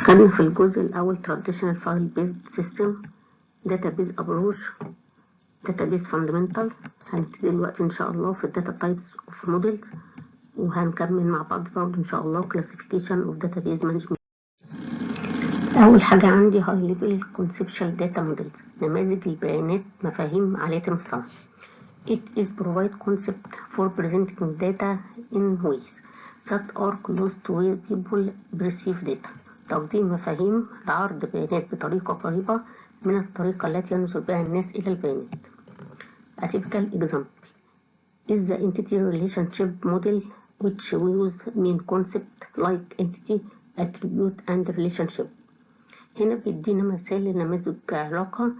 خدنا في الجزء الأول Traditional File Based System Database Approach Database Fundamental. هنبتدي دلوقتي إن شاء الله في Data Types of Models، وهنكمل مع بعض برضه إن شاء الله Classification of Database Management. أول حاجة عندي High Level Conceptual Data Models، نماذج البيانات مفاهيم عالية المستوى. It is provide concept for presenting data in ways that are close to where people perceive data. تقديم مفاهيم لعرض بيانات بطريقة قريبة من الطريقة التي ينظر بها الناس إلى البيانات. A typical example is the entity relationship model, which we use main concept like entity, attribute and relationship. هنا بيدينا مثال لنماذج علاقة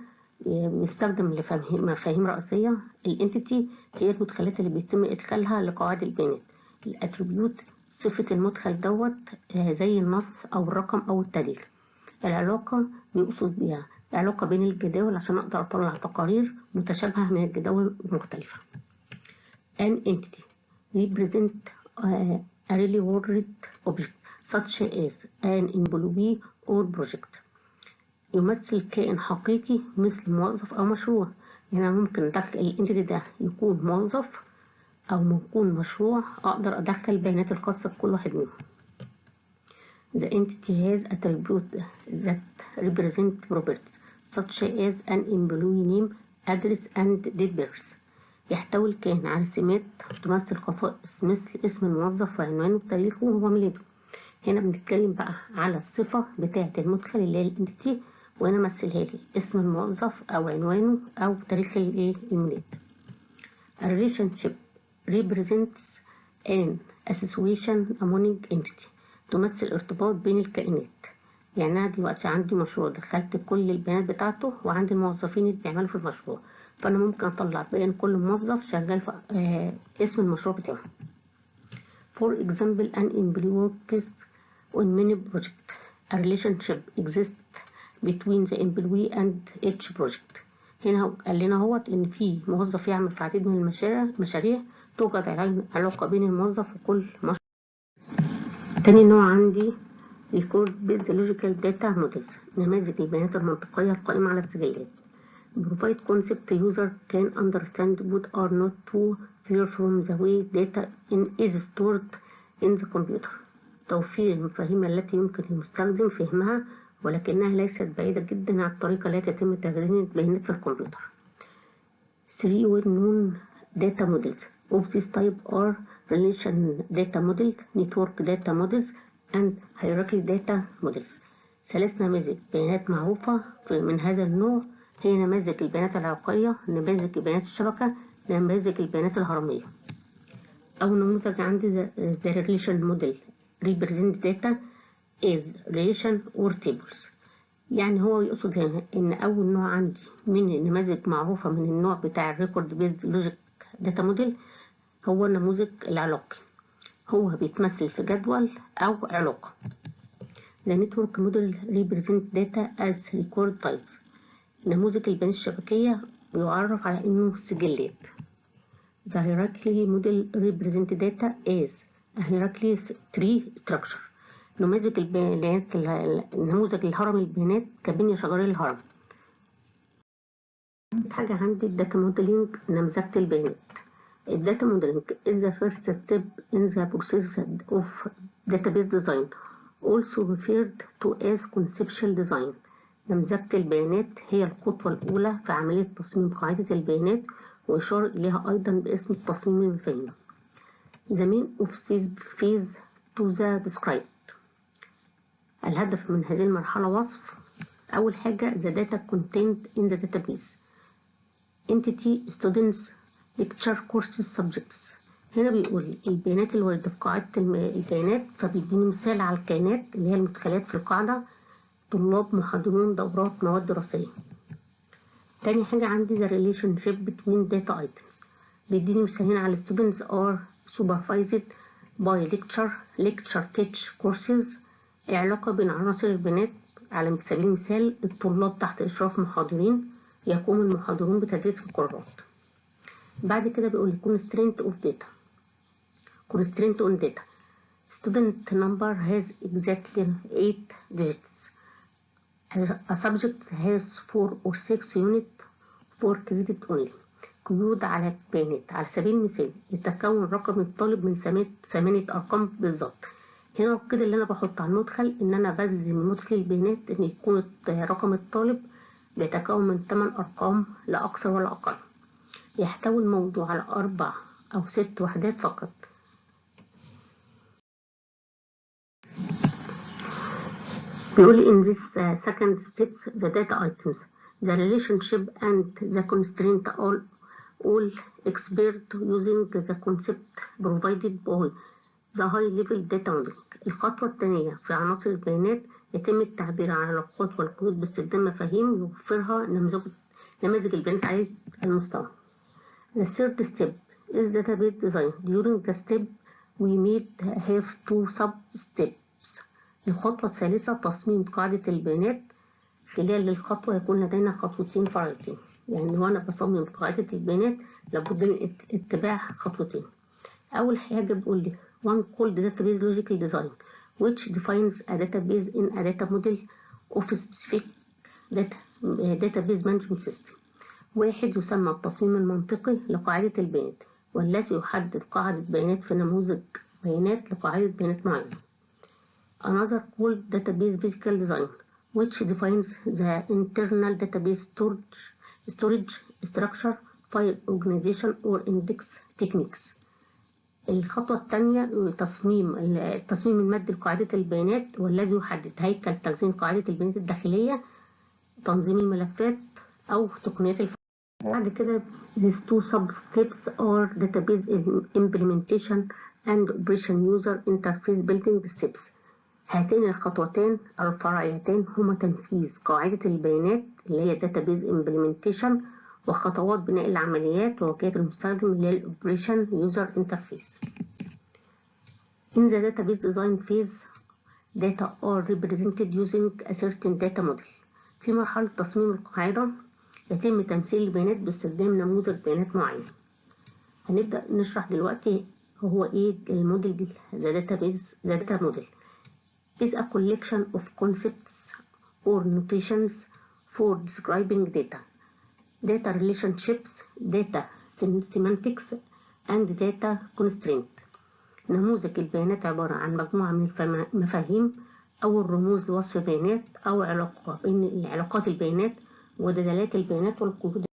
بيستخدم لمفاهيم رئيسية. الانتيتي هي المدخلات اللي بيتم إدخالها لقواعد البيانات. الاتريبيوت صفة المدخل دوت زي النص أو الرقم أو التاريخ. العلاقة بيقصد بيها علاقة بين الجداول عشان أقدر أطلع تقارير متشابهة من الجداول المختلفة. An entity represent a really world object such as an employee or project. يمثل كائن حقيقي مثل موظف أو مشروع. يعني ممكن دخل الانتيتي ده يكون موظف أو يكون مشروع، أقدر أدخل البيانات الخاصة بكل واحد منهم. The entity has attributes that represent properties such as an employee name, address and date birth. يحتوي الكائن على سمات تمثل خصائص مثل اسم الموظف وعنوانه وتاريخه وميلاده. هنا بنتكلم بقى على الصفة بتاعة المدخل اللي هي الانتيتي، وهنا مثلها لي اسم الموظف أو عنوانه أو تاريخ الميلاد. A relationship represents an association among entity. تمثل ارتباط بين الكائنات. يعني أنا دلوقتي عندي مشروع دخلت كل البيانات بتاعته وعندي الموظفين اللي بيعملوا في المشروع، فأنا ممكن أطلع بيان كل موظف شغال في اسم المشروع بتاعه. For example, an employee works on many projects. A relationship exists between the employee and each project. هنا قال لنا هوت إن في موظف يعمل في عديد من المشاريع توجد علاقة بين الموظف وكل مشروع. تاني نوع عندي Record Based Logical Data Models، نماذج البيانات المنطقية القائمة على السجلات. Provide concept user can understand but are not too far from the way data is stored in the computer. توفير المفاهيم التي يمكن للمستخدم فهمها ولكنها ليست بعيدة جدا عن الطريقة التي يتم تخزين البيانات في الكمبيوتر. 3 well-known data models of this type are relation data models, network data models and hierarchy data models. 3 نماذج بيانات معروفة من هذا النوع هي نماذج البيانات العلاقية، نماذج بيانات الشبكة، نماذج البيانات الهرمية. أول نموذج عندي the relation model represent data as relation or tables. يعني هو يقصد هنا إن أول نوع عندي من النماذج معروفة من النوع بتاع الريكورد بيزد لوجيك داتا موديل هو النموذج العلاقي، هو بيتمثل في جدول أو علاقة. The network model represent data as record types. نموذج البيانات الشبكية بيعرف على إنه سجلات. The hierarchy model represent data as a hierarchy tree structure. نموذج البيانات النموذج الهرمي البيانات كبنية شجرية للهرم. حاجة عندي الداتا موديلينج، نمذجة البيانات. الداتا موديلينج is the first step in the process of database design, also referred to as conceptual design. نمذجة البيانات هي الخطوة الأولى في عملية تصميم قاعدة البيانات، ويشار إليها أيضا باسم التصميم المفاهيم. The main of this phase to the describe. الهدف من هذه المرحلة وصف أول حاجة the data contained in the database. Entity, students, lecture, courses, subjects. هنا بيقول البيانات اللي واردة في قاعدة البيانات، فبيديني مثال على الكائنات اللي هي المدخلات في القاعدة: طلاب، محاضرون، دورات، مواد دراسية. تاني حاجة عندي the relationship between data items. بيديني مثالين على students are supervised by lecture teach courses. العلاقة بين عناصر البيانات على سبيل المثال الطلاب تحت إشراف محاضرين، يقوم المحاضرون بتدريس القرارات. بعد كده بيقول لي constraint on data. Student number has exactly 8 digits. A subject has 4 or 6 units for credit only. قيود على البيانات. على سبيل المثال يتكون رقم الطالب من 8 أرقام بالظبط. هنا القيد اللي أنا بحط على المدخل إن أنا بلزم مدخل البيانات إن يكون رقم الطالب بيتكون من 8 أرقام لا أكثر ولا أقل. يحتوي الموضوع على 4 أو 6 وحدات فقط. بيقول in this second steps the data items, the relationship and the constraint all expressed using the concept provided by the high level data modeling. الخطوة الثانية في عناصر البيانات يتم التعبير عن العلاقات والقيود باستخدام مفاهيم يوفرها نماذج البيانات على المستوى. The third step is database design. During the step we may have 2 sub-steps. الخطوة الثالثة تصميم قاعدة البيانات. خلال الخطوة يكون لدينا خطوتين فرعيتين. يعني وأنا بصمم قاعدة البيانات لابد من اتباع خطوتين. أول حاجة بقول لي one called database logical design which defines a database in a data model of a specific database management system. واحد يسمى التصميم المنطقي لقاعدة البيانات والذي يحدد قاعدة بيانات في نموذج بيانات لقاعدة بيانات معينة. Another called database physical design which defines the internal database storage structure, file organization or index techniques. الخطوة الثانية تصميم المادي لقاعدة البيانات والذي يحدد هيكل تخزين قاعدة البيانات الداخلية، تنظيم الملفات أو تقنيات الفحص. بعد كده these 2 sub-steps are database implementation and operation user interface building steps. هاتين الخطوتين الفرعيتين هما تنفيذ قاعدة البيانات اللي هي database implementation وخطوات بناء العمليات وواجهة المستخدم اللي هي operation user interface. In the database design phase, data are represented using a certain data model. في مرحلة تصميم القاعدة يتم تمثيل البيانات باستخدام نموذج بيانات معين. هنبدأ نشرح دلوقتي هو ايه الموديل دي. The data model is a collection of concepts or notations for describing data relationships, data semantics and data constraint. نموذج البيانات عبارة عن مجموعة من المفاهيم أو الرموز لوصف بيانات أو علاقة بين علاقات البيانات ودلالات البيانات والقيود.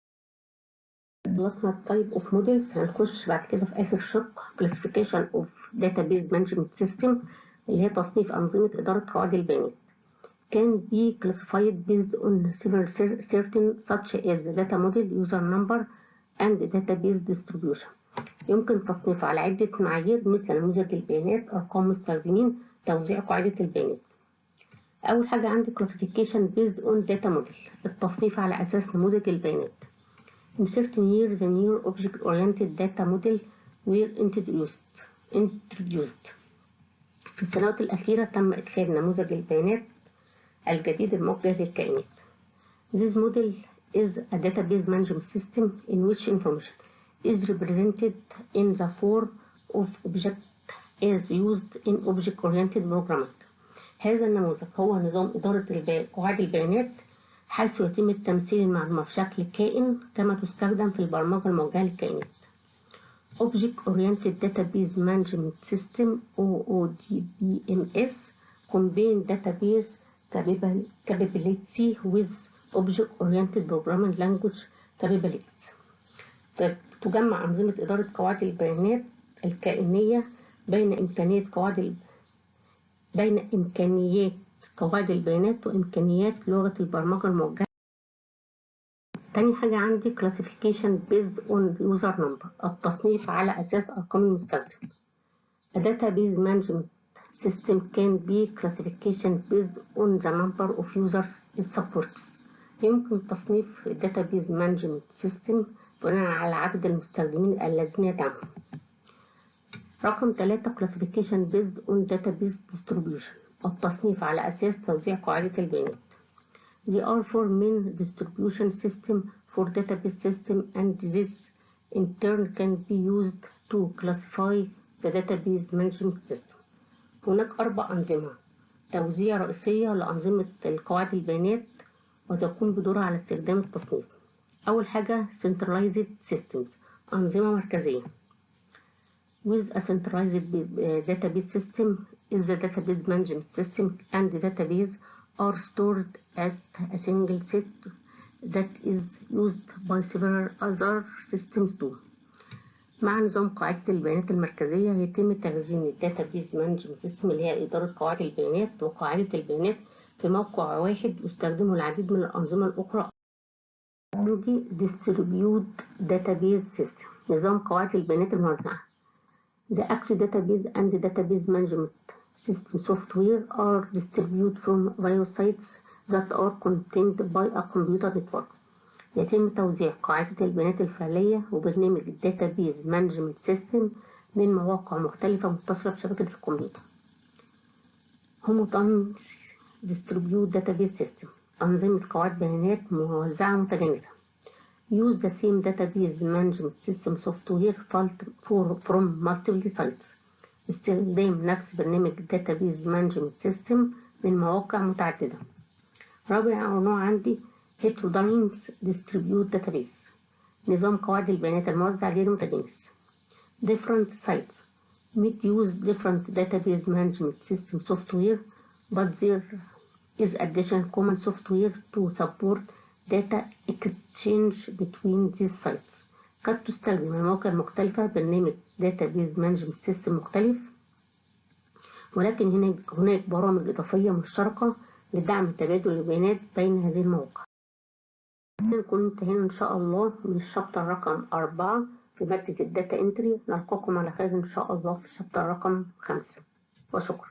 خلصنا type of models. هنخش بعد كده في آخر شق classification of database management system اللي هي تصنيف أنظمة إدارة قواعد البيانات. can be classified based on several certain such as data model, user number and database distribution. يمكن تصنيفه على عدة معايير مثل نموذج البيانات، أرقام مستخدمين، توزيع قاعدة البيانات. أول حاجة عندي classification based on data model، التصنيف على أساس نموذج البيانات. In certain years the new object-oriented data model were introduced. في السنوات الأخيرة تم إدخال نموذج البيانات الجديد الموجه للكائنات. This model is a database management system in which information is represented in the form of object as used in object-oriented programming. هذا النموذج هو نظام إدارة قواعد البيانات حيث يتم التمثيل المعلومة في شكل كائن كما تستخدم في البرمجة الموجهة للكائنات. Object-oriented database management system OODBMS combine database capability with object-oriented programming language capabilities. تجمع أنظمة إدارة قواعد البيانات الكائنية بين إمكانيات قواعد البيانات وإمكانيات لغة البرمجة الموجهة. تاني حاجة عندي classification based on user number، التصنيف على أساس أرقام المستخدم. A database management system can be classification based on the number of users it supports. يمكن تصنيف database management system بناء على عدد المستخدمين الذين يدعمهم. رقم 3 classification based on database distribution، التصنيف على أساس توزيع قاعدة البيانات. There are 4 main distribution systems for database system and this in turn can be used to classify the database management system. هناك 4 أنظمة توزيع رئيسية لأنظمة القواعد البيانات وتقوم بدورها على استخدام التصنيف. أول حاجة centralized systems، أنظمة مركزية. With a centralized database system is the database management system and database are stored at a single set that is used by several other systems too. مع نظام قاعدة البيانات المركزية يتم تخزين الداتابيز مانجمنت سيستم اللي هي إدارة قواعد البيانات وقاعدة البيانات في موقع واحد واستخدمه العديد من الأنظمة الأخرى. عندي distribute database system، نظام قواعد البيانات الموزعة. The active database and database management system software are distributed from various sites that are contained by a computer network. يتم توزيع قاعدة البيانات الفعلية وبرنامج الداتابيز مانجمنت سيستم من مواقع مختلفة متصلة بشبكة الكمبيوتر. Homogeneous Distributed Database System، أنظمة قواعد بيانات موزعة متجانسة. Use the same database management system software from multiple sites. استخدام نفس برنامج database management system من مواقع متعددة. رابع نوع عندي Heterogeneous Distributed Database، نظام قواعد البيانات الموزع غير متجانس. Different sites might use different database management system software, but there is additional common software to support data exchange between these sites. قد تستخدم المواقع المختلفة برنامج database management system مختلف، ولكن هناك برامج إضافية مشتركة لدعم تبادل البيانات بين هذه المواقع. نكون انتهينا إن شاء الله من الشابتر رقم 4 في مادة الداتا انتري. نلقاكم على خير إن شاء الله في الشابتر رقم 5 وشكرا.